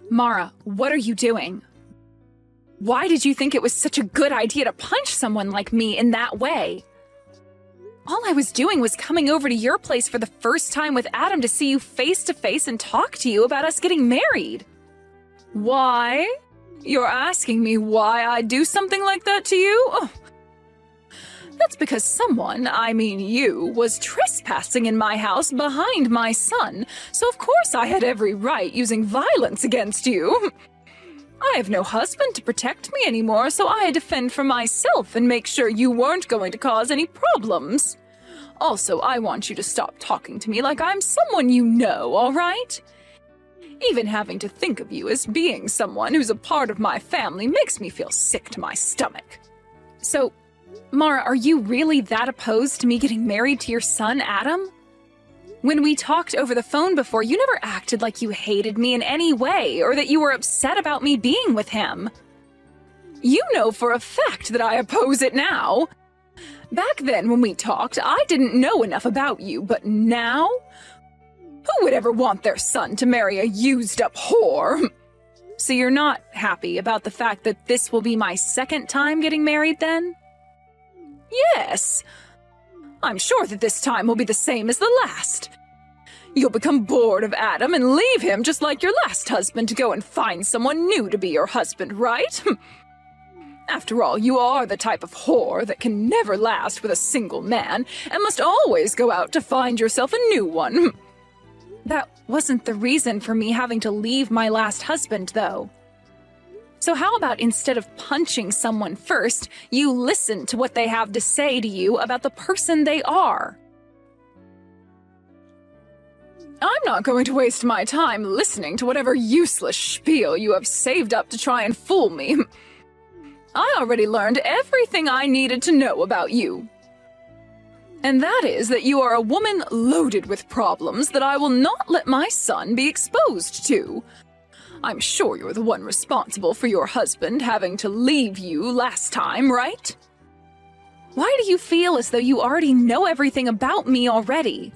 Mara, what are you doing? Why did you think it was such a good idea to punch someone like me in that way? All I was doing was coming over to your place for the first time with Adam to see you face to face and talk to you about us getting married. Why? You're asking me why I'd do something like that to you? Oh. That's because someone, I mean you, was trespassing in my house behind my son, so of course I had every right using violence against you. I have no husband to protect me anymore, so I had to fend for myself and make sure you weren't going to cause any problems. Also, I want you to stop talking to me like I'm someone you know, all right? Even having to think of you as being someone who's a part of my family makes me feel sick to my stomach. So, Mara, are you really that opposed to me getting married to your son, Adam? When we talked over the phone before, you never acted like you hated me in any way or that you were upset about me being with him. You know for a fact that I oppose it now. Back then when we talked, I didn't know enough about you, but now? Who would ever want their son to marry a used-up whore? So you're not happy about the fact that this will be my second time getting married then? Yes. I'm sure that this time will be the same as the last. You'll become bored of Adam and leave him just like your last husband to go and find someone new to be your husband, right? After all, you are the type of whore that can never last with a single man and must always go out to find yourself a new one. That wasn't the reason for me having to leave my last husband, though. So how about instead of punching someone first, you listen to what they have to say to you about the person they are? I'm not going to waste my time listening to whatever useless spiel you have saved up to try and fool me. I already learned everything I needed to know about you. And that is that you are a woman loaded with problems that I will not let my son be exposed to. I'm sure you're the one responsible for your husband having to leave you last time, right? Why do you feel as though you already know everything about me already?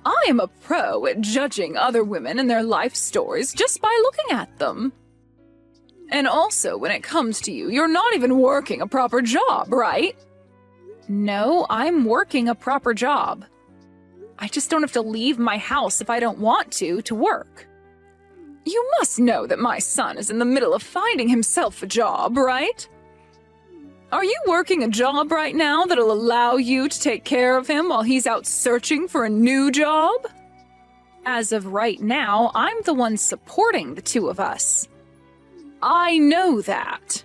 I am a pro at judging other women and their life stories just by looking at them. And also, when it comes to you, you're not even working a proper job, right? No, I'm working a proper job. I just don't have to leave my house if I don't want to work. You must know that my son is in the middle of finding himself a job, right? Are you working a job right now that'll allow you to take care of him while he's out searching for a new job? As of right now, I'm the one supporting the two of us. I know that.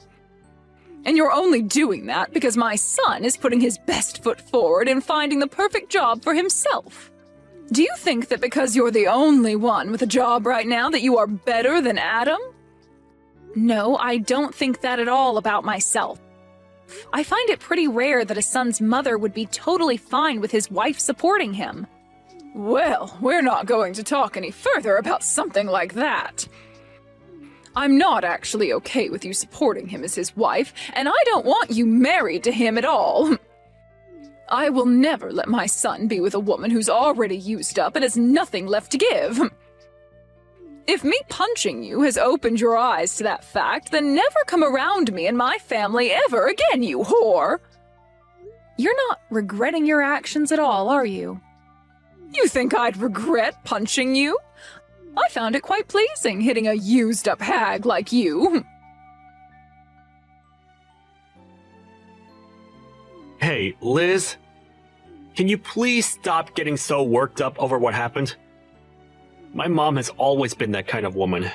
And you're only doing that because my son is putting his best foot forward in finding the perfect job for himself. Do you think that because you're the only one with a job right now that you are better than Adam? No, I don't think that at all about myself. I find it pretty rare that a son's mother would be totally fine with his wife supporting him. Well, we're not going to talk any further about something like that. I'm not actually okay with you supporting him as his wife, and I don't want you married to him at all. I will never let my son be with a woman who's already used up and has nothing left to give. If me punching you has opened your eyes to that fact, then never come around me and my family ever again, you whore! You're not regretting your actions at all, are you? You think I'd regret punching you? I found it quite pleasing hitting a used-up hag like you. Hey, Liz, can you please stop getting so worked up over what happened? My mom has always been that kind of woman.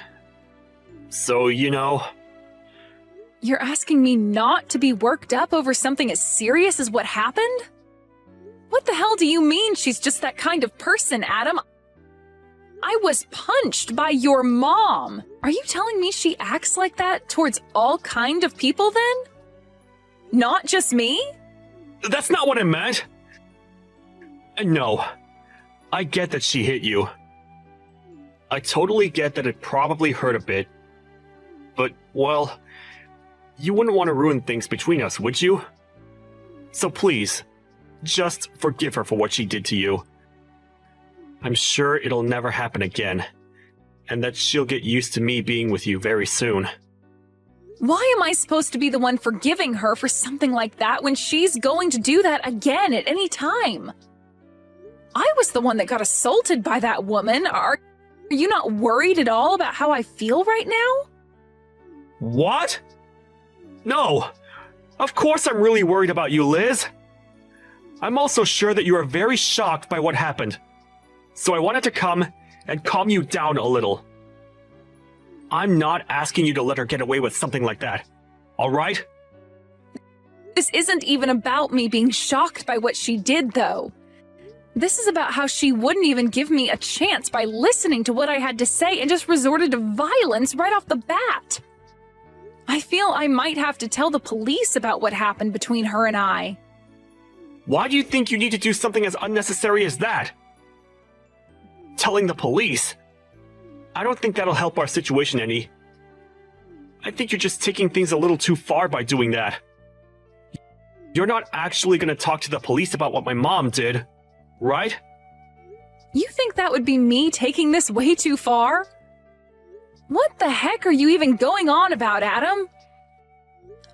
So, you know... You're asking me not to be worked up over something as serious as what happened? What the hell do you mean she's just that kind of person, Adam? I was punched by your mom. Are you telling me she acts like that towards all kind of people then? Not just me? That's not what I meant! No, I get that she hit you. I totally get that it probably hurt a bit. But, well, you wouldn't want to ruin things between us, would you? So please, just forgive her for what she did to you. I'm sure it'll never happen again. and that she'll get used to me being with you very soon. Why am I supposed to be the one forgiving her for something like that when she's going to do that again at any time? I was the one that got assaulted by that woman. Are you not worried at all about how I feel right now? What? No! Of course I'm really worried about you, Liz. I'm also sure that you are very shocked by what happened. So I wanted to come and calm you down a little. I'm not asking you to let her get away with something like that, alright? This isn't even about me being shocked by what she did, though. This is about how she wouldn't even give me a chance by listening to what I had to say and just resorted to violence right off the bat. I feel I might have to tell the police about what happened between her and I. Why do you think you need to do something as unnecessary as that? Telling the police? I don't think that'll help our situation any. I think you're just taking things a little too far by doing that. You're not actually going to talk to the police about what my mom did, right? You think that would be me taking this way too far? What the heck are you even going on about, Adam?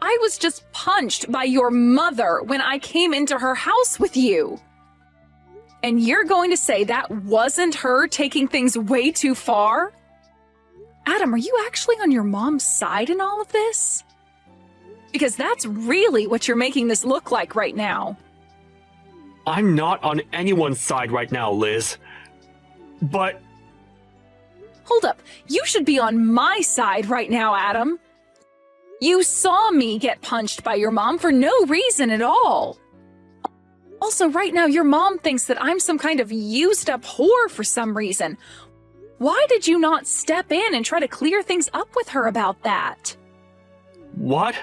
I was just punched by your mother when I came into her house with you. And you're going to say that wasn't her taking things way too far? Adam, are you actually on your mom's side in all of this? Because that's really what you're making this look like right now. I'm not on anyone's side right now, Liz. But... Hold up, you should be on my side right now, Adam. You saw me get punched by your mom for no reason at all. Also, right now, your mom thinks that I'm some kind of used-up whore for some reason. Why did you not step in and try to clear things up with her about that? What?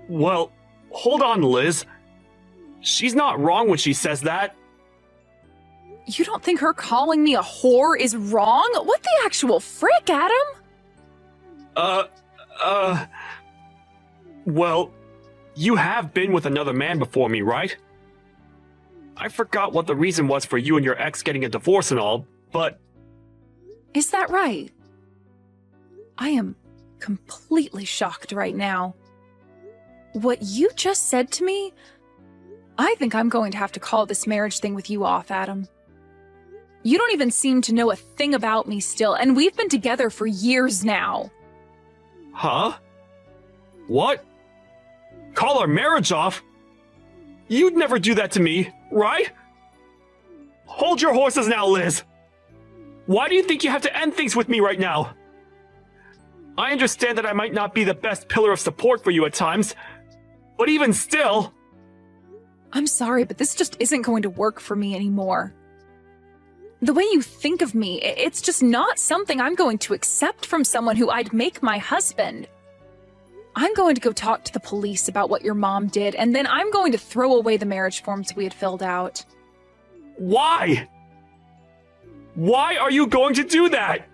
Well, hold on, Liz. She's not wrong when she says that. You don't think her calling me a whore is wrong? What the actual frick, Adam? Well, you have been with another man before me, right? I forgot what the reason was for you and your ex getting a divorce and all, but... Is that right? I am completely shocked right now. What you just said to me? I think I'm going to have to call this marriage thing with you off, Adam. You don't even seem to know a thing about me still, and we've been together for years now. Huh? What? Call our marriage off? You'd never do that to me, right? Hold your horses now, Liz. Why do you think you have to end things with me right now? I understand that I might not be the best pillar of support for you at times, but even still... I'm sorry, but this just isn't going to work for me anymore. The way you think of me, it's just not something I'm going to accept from someone who I'd make my husband. I'm going to go talk to the police about what your mom did, and then I'm going to throw away the marriage forms we had filled out. Why? Why are you going to do that?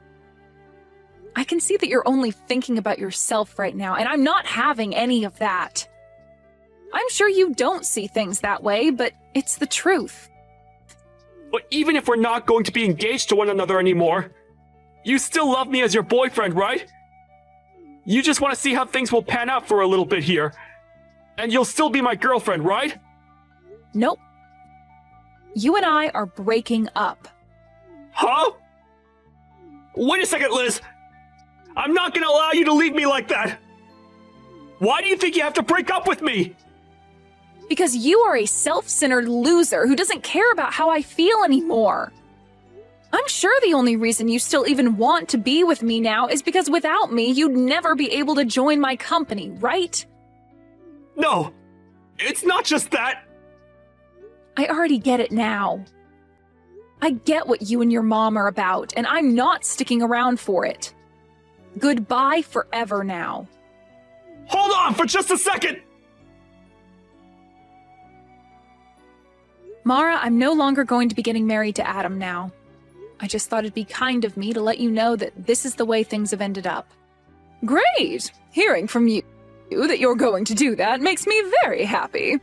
I can see that you're only thinking about yourself right now, and I'm not having any of that. I'm sure you don't see things that way, but it's the truth. But even if we're not going to be engaged to one another anymore, you still love me as your boyfriend, right? You just want to see how things will pan out for a little bit here. And you'll still be my girlfriend, right? Nope. You and I are breaking up. Huh? Wait a second, Liz. I'm not going to allow you to leave me like that. Why do you think you have to break up with me? Because you are a self-centered loser who doesn't care about how I feel anymore. I'm sure the only reason you still even want to be with me now is because without me, you'd never be able to join my company, right? No, it's not just that. I already get it now. I get what you and your mom are about, and I'm not sticking around for it. Goodbye forever now. Hold on for just a second! Mara, I'm no longer going to be getting married to Adam now. I just thought it'd be kind of me to let you know that this is the way things have ended up. Great! Hearing from you that you're going to do that makes me very happy.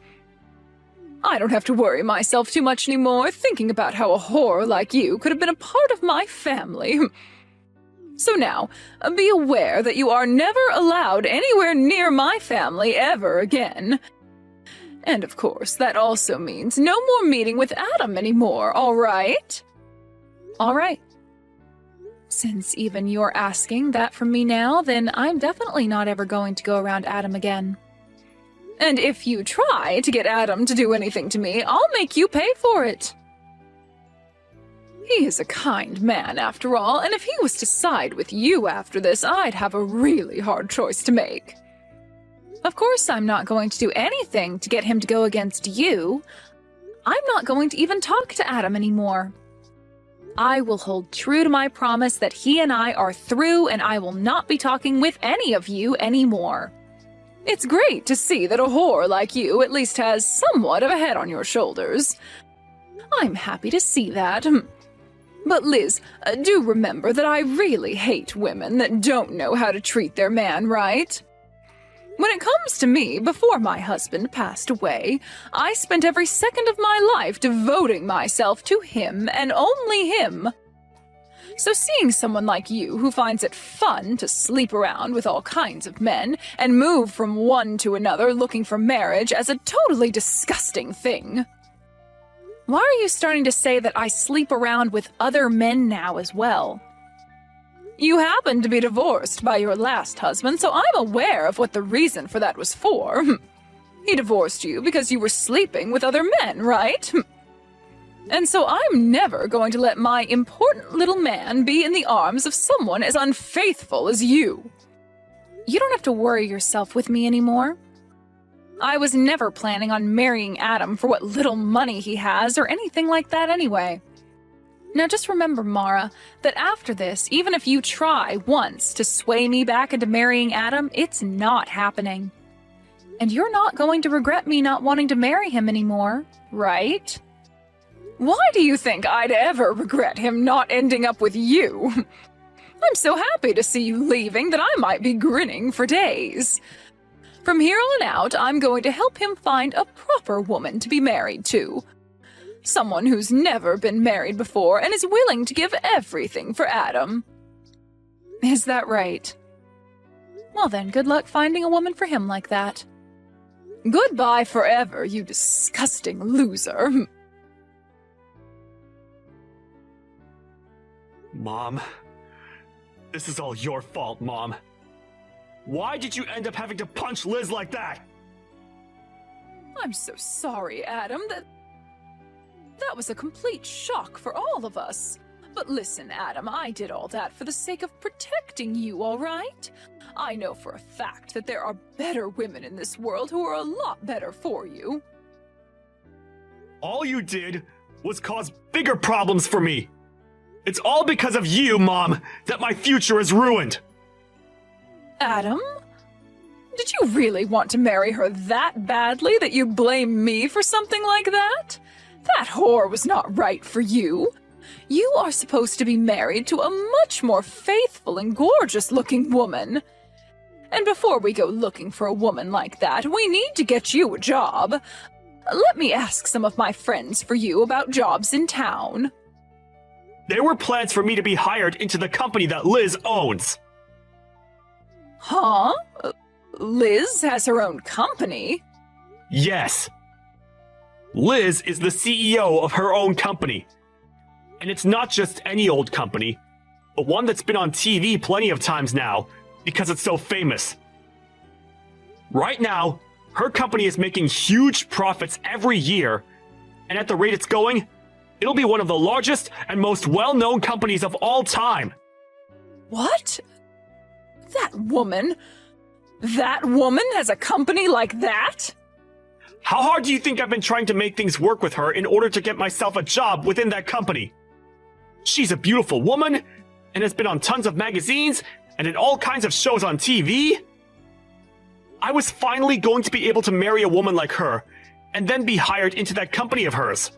I don't have to worry myself too much anymore thinking about how a whore like you could have been a part of my family. So now, be aware that you are never allowed anywhere near my family ever again. And of course, that also means no more meeting with Adam anymore, all right? All right. Since even you're asking that from me now, then I'm definitely not ever going to go around Adam again. And if you try to get Adam to do anything to me, I'll make you pay for it. He is a kind man, after all, and if he was to side with you after this, I'd have a really hard choice to make. Of course, I'm not going to do anything to get him to go against you. I'm not going to even talk to Adam anymore. I will hold true to my promise that he and I are through, and I will not be talking with any of you anymore. It's great to see that a whore like you at least has somewhat of a head on your shoulders. I'm happy to see that. But Liz, do remember that I really hate women that don't know how to treat their man right. When it comes to me, before my husband passed away, I spent every second of my life devoting myself to him and only him. So seeing someone like you who finds it fun to sleep around with all kinds of men and move from one to another looking for marriage as a totally disgusting thing. Why are you starting to say that I sleep around with other men now as well? You happen to be divorced by your last husband, so I'm aware of what the reason for that was for. He divorced you because you were sleeping with other men, right? And so I'm never going to let my important little man be in the arms of someone as unfaithful as you. You don't have to worry yourself with me anymore. I was never planning on marrying Adam for what little money he has or anything like that anyway. Now just remember, Mara, that after this, even if you try once to sway me back into marrying Adam, it's not happening. And you're not going to regret me not wanting to marry him anymore, right? Why do you think I'd ever regret him not ending up with you? I'm so happy to see you leaving that I might be grinning for days. From here on out, I'm going to help him find a proper woman to be married to. Someone who's never been married before and is willing to give everything for Adam. Is that right? Well then, good luck finding a woman for him like that. Goodbye forever, you disgusting loser. Mom. This is all your fault, Mom. Why did you end up having to punch Liz like that? I'm so sorry, Adam. That was a complete shock for all of us. But listen, Adam, I did all that for the sake of protecting you, all right? I know for a fact that there are better women in this world who are a lot better for you. All you did was cause bigger problems for me. It's all because of you, Mom, that my future is ruined. Adam? Did you really want to marry her that badly that you blame me for something like that? That whore was not right for you. You are supposed to be married to a much more faithful and gorgeous-looking woman. And before we go looking for a woman like that, we need to get you a job. Let me ask some of my friends for you about jobs in town. There were plans for me to be hired into the company that Liz owns. Huh? Liz has her own company? Yes. Liz is the CEO of her own company. And it's not just any old company, but one that's been on TV plenty of times now, because it's so famous. Right now, her company is making huge profits every year, and at the rate it's going, it'll be one of the largest and most well-known companies of all time. What? That woman has a company like that? How hard do you think I've been trying to make things work with her in order to get myself a job within that company? She's a beautiful woman, and has been on tons of magazines, and in all kinds of shows on TV. I was finally going to be able to marry a woman like her, and then be hired into that company of hers.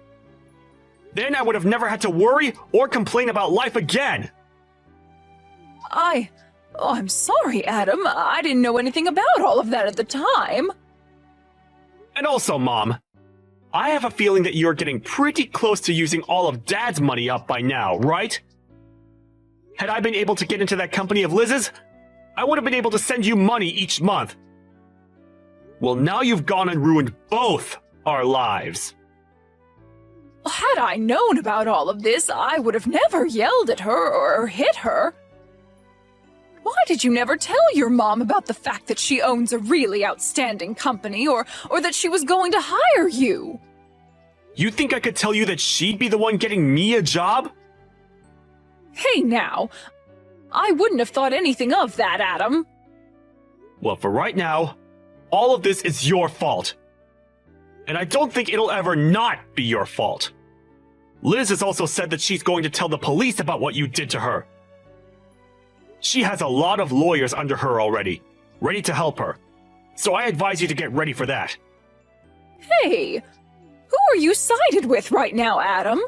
Then I would have never had to worry or complain about life again. I'm sorry, Adam. I didn't know anything about all of that at the time. And also, Mom, I have a feeling that you're getting pretty close to using all of Dad's money up by now, right? Had I been able to get into that company of Liz's, I would have been able to send you money each month. Well, now you've gone and ruined both our lives. Had I known about all of this, I would have never yelled at her or hit her. Why did you never tell your mom about the fact that she owns a really outstanding company or that she was going to hire you? You think I could tell you that she'd be the one getting me a job? Hey now, I wouldn't have thought anything of that, Adam. Well, for right now, all of this is your fault. And I don't think it'll ever not be your fault. Liz has also said that she's going to tell the police about what you did to her. She has a lot of lawyers under her already, ready to help her. So I advise you to get ready for that. Hey, who are you sided with right now, Adam?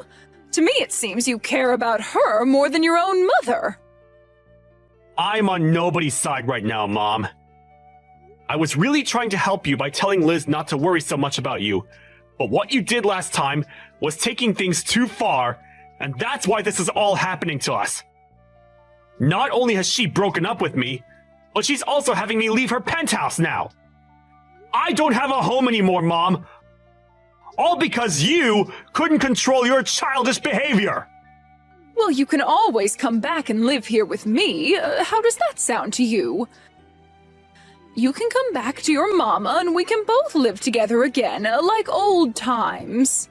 To me, it seems you care about her more than your own mother. I'm on nobody's side right now, Mom. I was really trying to help you by telling Liz not to worry so much about you. But what you did last time was taking things too far, and that's why this is all happening to us. Not only has she broken up with me, but she's also having me leave her penthouse now. I don't have a home anymore, Mom. All because you couldn't control your childish behavior. Well, you can always come back and live here with me. How does that sound to you? You can come back to your mama and we can both live together again, like old times.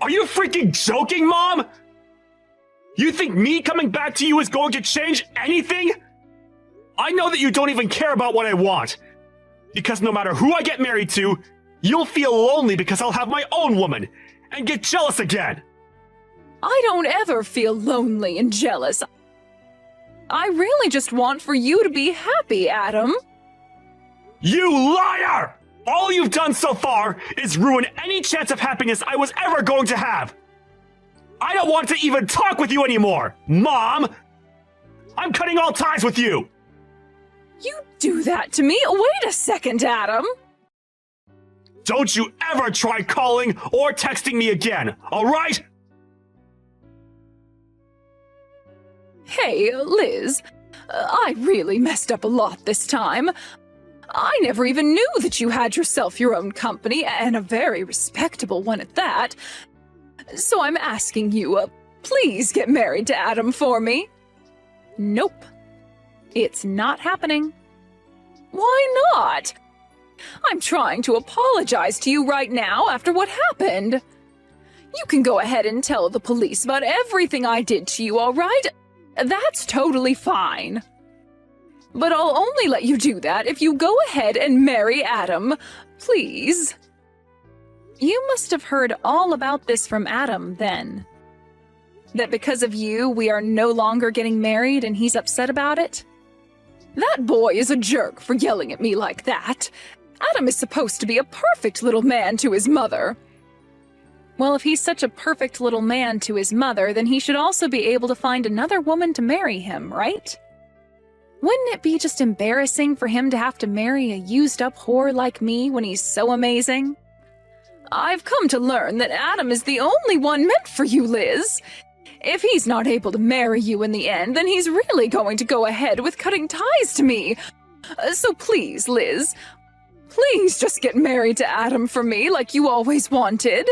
Are you freaking joking, Mom? You think me coming back to you is going to change anything? I know that you don't even care about what I want. Because no matter who I get married to, you'll feel lonely because I'll have my own woman and get jealous again. I don't ever feel lonely and jealous. I really just want for you to be happy, Adam. You liar! All you've done so far is ruin any chance of happiness I was ever going to have. I don't want to even talk with you anymore, Mom! I'm cutting all ties with you! You do that to me? Wait a second, Adam. Don't you ever try calling or texting me again, alright? Hey, Liz, I really messed up a lot this time. I never even knew that you had yourself your own company, and a very respectable one at that. So I'm asking you, please get married to Adam for me. Nope. It's not happening. Why not? I'm trying to apologize to you right now after what happened. You can go ahead and tell the police about everything I did to you, all right? That's totally fine. But I'll only let you do that if you go ahead and marry Adam, please. You must have heard all about this from Adam, then. That because of you, we are no longer getting married and he's upset about it? That boy is a jerk for yelling at me like that. Adam is supposed to be a perfect little man to his mother. Well, if he's such a perfect little man to his mother, then he should also be able to find another woman to marry him, right? Wouldn't it be just embarrassing for him to have to marry a used-up whore like me when he's so amazing? I've come to learn that Adam is the only one meant for you, Liz. If he's not able to marry you in the end, then he's really going to go ahead with cutting ties to me. So please, Liz, please just get married to Adam for me like you always wanted.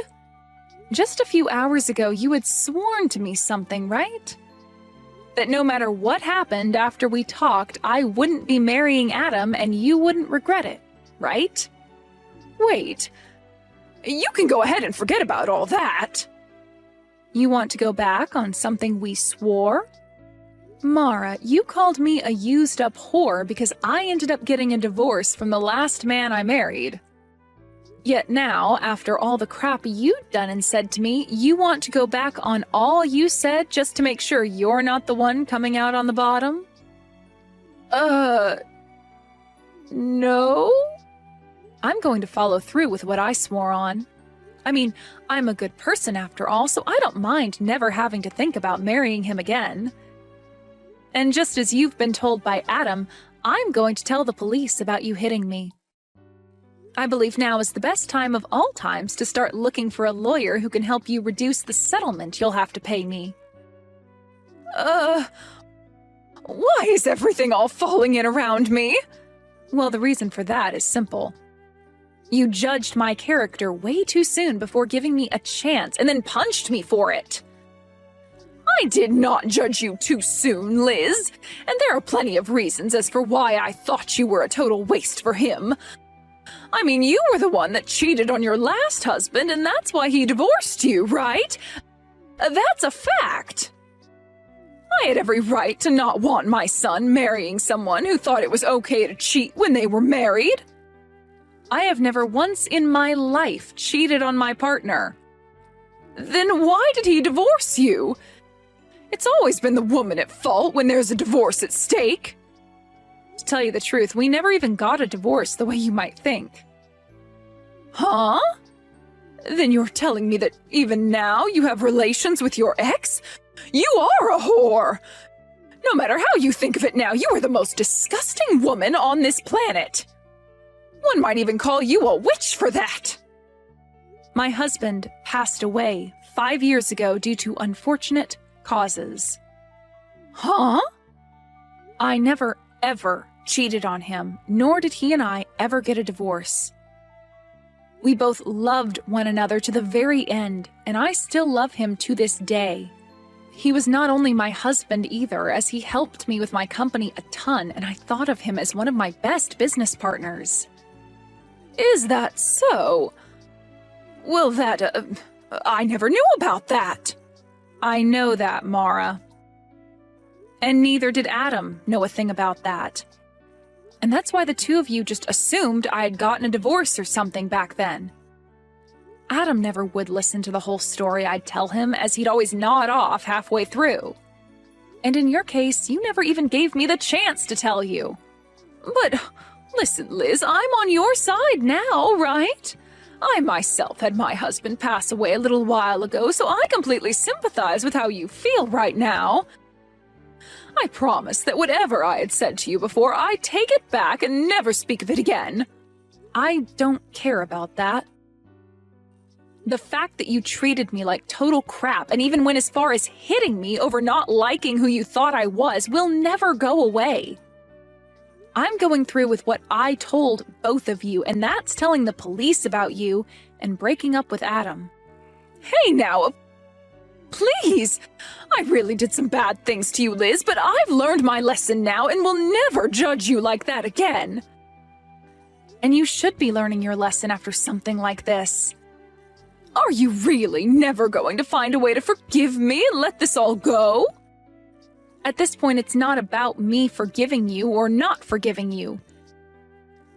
Just a few hours ago, you had sworn to me something, right? That no matter what happened after we talked, I wouldn't be marrying Adam and you wouldn't regret it, right? Wait, you can go ahead and forget about all that. You want to go back on something we swore? Mara, you called me a used-up whore because I ended up getting a divorce from the last man I married. Yet now, after all the crap you'd done and said to me, you want to go back on all you said just to make sure you're not the one coming out on the bottom? No? I'm going to follow through with what I swore on. I mean, I'm a good person after all, so I don't mind never having to think about marrying him again. And just as you've been told by Adam, I'm going to tell the police about you hitting me. I believe now is the best time of all times to start looking for a lawyer who can help you reduce the settlement you'll have to pay me. Uh, why is everything all falling in around me? Well, the reason for that is simple. You judged my character way too soon before giving me a chance and then punched me for it. I did not judge you too soon, Liz, and there are plenty of reasons as for why I thought you were a total waste for him. I mean, you were the one that cheated on your last husband, and that's why he divorced you, right? That's a fact. I had every right to not want my son marrying someone who thought it was okay to cheat when they were married. I have never once in my life cheated on my partner. Then why did he divorce you? It's always been the woman at fault when there's a divorce at stake. To tell you the truth, we never even got a divorce the way you might think. Huh? Then you're telling me that even now you have relations with your ex? You are a whore! No matter how you think of it now, you are the most disgusting woman on this planet. One might even call you a witch for that. My husband passed away 5 years ago due to unfortunate causes. Huh? I never, ever cheated on him, nor did he and I ever get a divorce. We both loved one another to the very end, and I still love him to this day. He was not only my husband either, as he helped me with my company a ton, and I thought of him as one of my best business partners. Is that so? Well, I never knew about that. I know that, Mara. And neither did Adam know a thing about that. And that's why the two of you just assumed I had gotten a divorce or something back then. Adam never would listen to the whole story I'd tell him, as he'd always nod off halfway through. And in your case, you never even gave me the chance to tell you. But listen, Liz, I'm on your side now, right? I myself had my husband pass away a little while ago, so I completely sympathize with how you feel right now. I promise that whatever I had said to you before, I take it back and never speak of it again. I don't care about that. The fact that you treated me like total crap and even went as far as hitting me over not liking who you thought I was will never go away. I'm going through with what I told both of you, and that's telling the police about you and breaking up with Adam. Hey now, please! I really did some bad things to you, Liz, but I've learned my lesson now and will never judge you like that again. And you should be learning your lesson after something like this. Are you really never going to find a way to forgive me and let this all go? At this point, it's not about me forgiving you or not forgiving you.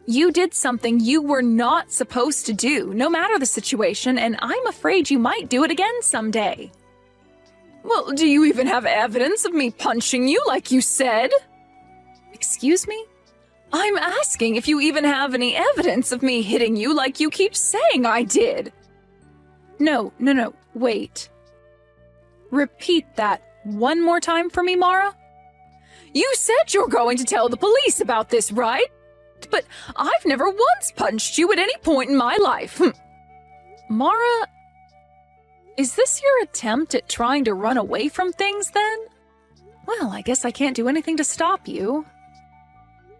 You did something you were not supposed to do, no matter the situation, and I'm afraid you might do it again someday. Well, do you even have evidence of me punching you like you said? Excuse me? I'm asking if you even have any evidence of me hitting you like you keep saying I did. No, wait. Repeat that one more time for me, Mara? You said you're going to tell the police about this, right? But I've never once punched you at any point in my life. Mara, is this your attempt at trying to run away from things then? Well, I guess I can't do anything to stop you.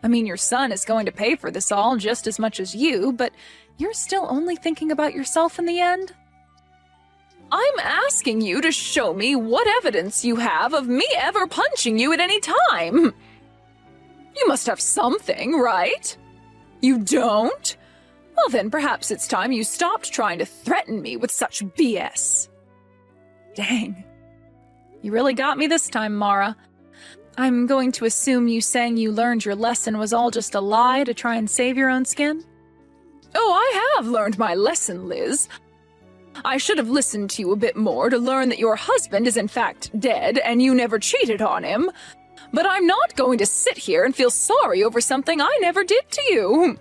I mean, your son is going to pay for this all just as much as you, but you're still only thinking about yourself in the end? I'm asking you to show me what evidence you have of me ever punching you at any time. You must have something, right? You don't? Well then, perhaps it's time you stopped trying to threaten me with such BS. Dang. You really got me this time, Mara. I'm going to assume you saying you learned your lesson was all just a lie to try and save your own skin? Oh, I have learned my lesson, Liz. I should have listened to you a bit more to learn that your husband is in fact dead and you never cheated on him. But I'm not going to sit here and feel sorry over something I never did to you.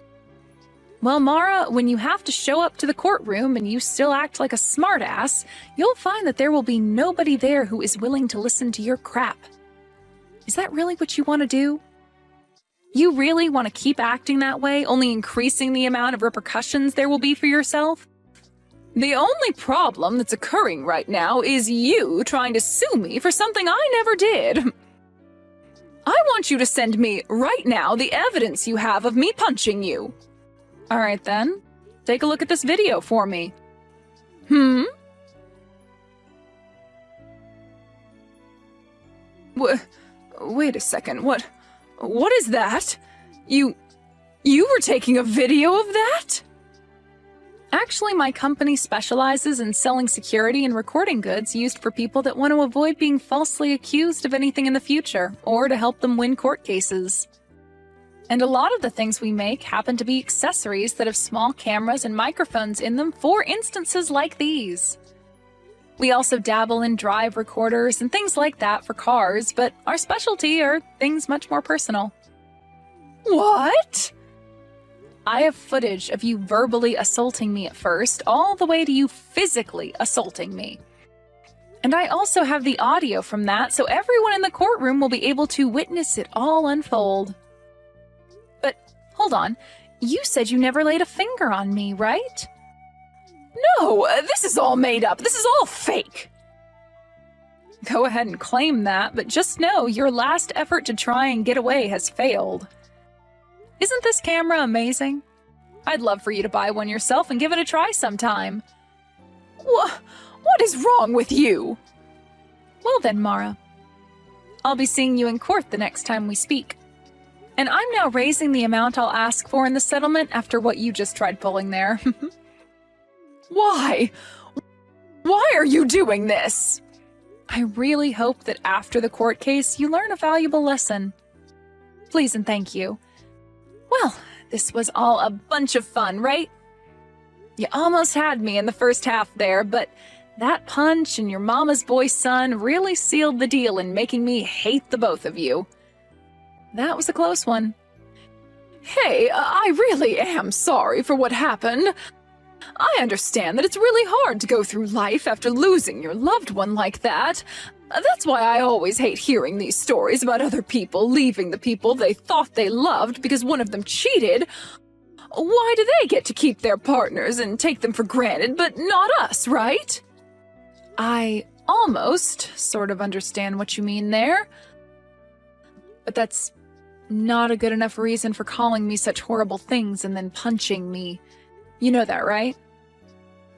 Well, Mara, when you have to show up to the courtroom and you still act like a smartass, you'll find that there will be nobody there who is willing to listen to your crap. Is that really what you want to do? You really want to keep acting that way, only increasing the amount of repercussions there will be for yourself? The only problem that's occurring right now is you trying to sue me for something I never did. I want you to send me, right now, the evidence you have of me punching you. All right, then. Take a look at this video for me. Wait a second, what is that? You were taking a video of that? Actually, my company specializes in selling security and recording goods used for people that want to avoid being falsely accused of anything in the future, or to help them win court cases. And a lot of the things we make happen to be accessories that have small cameras and microphones in them for instances like these. We also dabble in drive recorders and things like that for cars, but our specialty are things much more personal. What? I have footage of you verbally assaulting me at first, all the way to you physically assaulting me. And I also have the audio from that, so everyone in the courtroom will be able to witness it all unfold. But, hold on, you said you never laid a finger on me, right? No, this is all made up. This is all fake. Go ahead and claim that, but just know your last effort to try and get away has failed. Isn't this camera amazing? I'd love for you to buy one yourself and give it a try sometime. What is wrong with you? Well then, Mara. I'll be seeing you in court the next time we speak. And I'm now raising the amount I'll ask for in the settlement after what you just tried pulling there. Why? Why are you doing this? I really hope that after the court case you learn a valuable lesson. Please and thank you. Well, this was all a bunch of fun, right? You almost had me in the first half there, but that punch and your mama's boy son really sealed the deal in making me hate the both of you. That was a close one. Hey, I really am sorry for what happened. I understand that it's really hard to go through life after losing your loved one like that. That's why I always hate hearing these stories about other people leaving the people they thought they loved because one of them cheated. Why do they get to keep their partners and take them for granted, but not us, right? I almost sort of understand what you mean there. But that's not a good enough reason for calling me such horrible things and then punching me. You know that, right?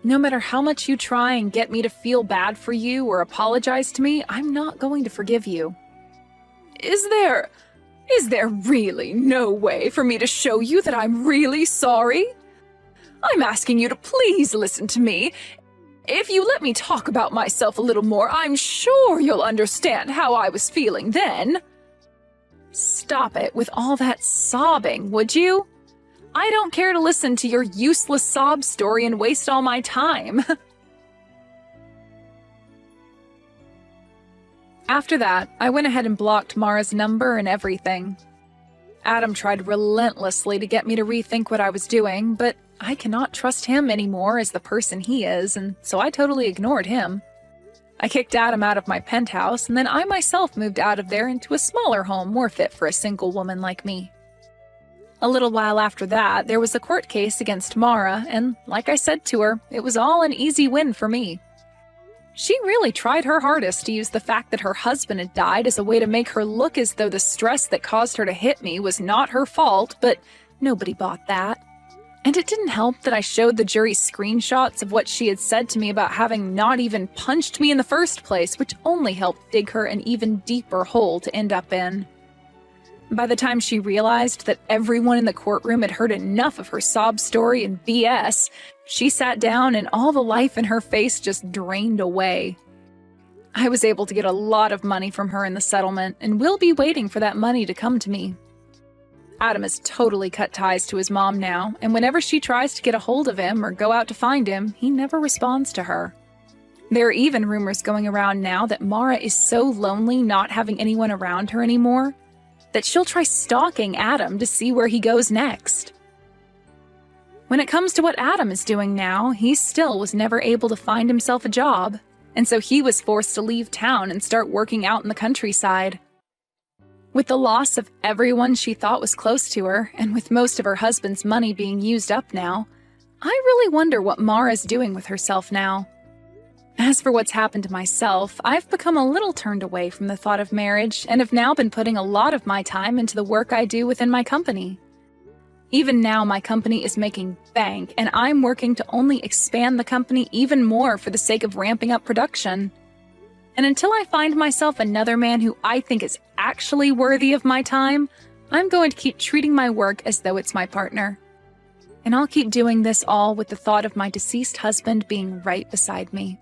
No matter how much you try and get me to feel bad for you or apologize to me, I'm not going to forgive you. Is there really no way for me to show you that I'm really sorry? I'm asking you to please listen to me. If you let me talk about myself a little more, I'm sure you'll understand how I was feeling then. Stop it with all that sobbing, would you? I don't care to listen to your useless sob story and waste all my time. After that, I went ahead and blocked Mara's number and everything. Adam tried relentlessly to get me to rethink what I was doing, but I cannot trust him anymore as the person he is, and so I totally ignored him. I kicked Adam out of my penthouse, and then I myself moved out of there into a smaller home more fit for a single woman like me. A little while after that, there was a court case against Mara, and like I said to her, it was all an easy win for me. She really tried her hardest to use the fact that her husband had died as a way to make her look as though the stress that caused her to hit me was not her fault, but nobody bought that. And it didn't help that I showed the jury screenshots of what she had said to me about having not even punched me in the first place, which only helped dig her an even deeper hole to end up in. By the time she realized that everyone in the courtroom had heard enough of her sob story and BS, she sat down and all the life in her face just drained away. I was able to get a lot of money from her in the settlement, and will be waiting for that money to come to me. Adam has totally cut ties to his mom now, and whenever she tries to get a hold of him or go out to find him, he never responds to her. There are even rumors going around now that Mara is so lonely not having anyone around her anymore that she'll try stalking Adam to see where he goes next. When it comes to what Adam is doing now, he still was never able to find himself a job, and so he was forced to leave town and start working out in the countryside. With the loss of everyone she thought was close to her, and with most of her husband's money being used up now, I really wonder what Mara's doing with herself now. As for what's happened to myself, I've become a little turned away from the thought of marriage and have now been putting a lot of my time into the work I do within my company. Even now, my company is making bank, and I'm working to only expand the company even more for the sake of ramping up production. And until I find myself another man who I think is actually worthy of my time, I'm going to keep treating my work as though it's my partner. And I'll keep doing this all with the thought of my deceased husband being right beside me.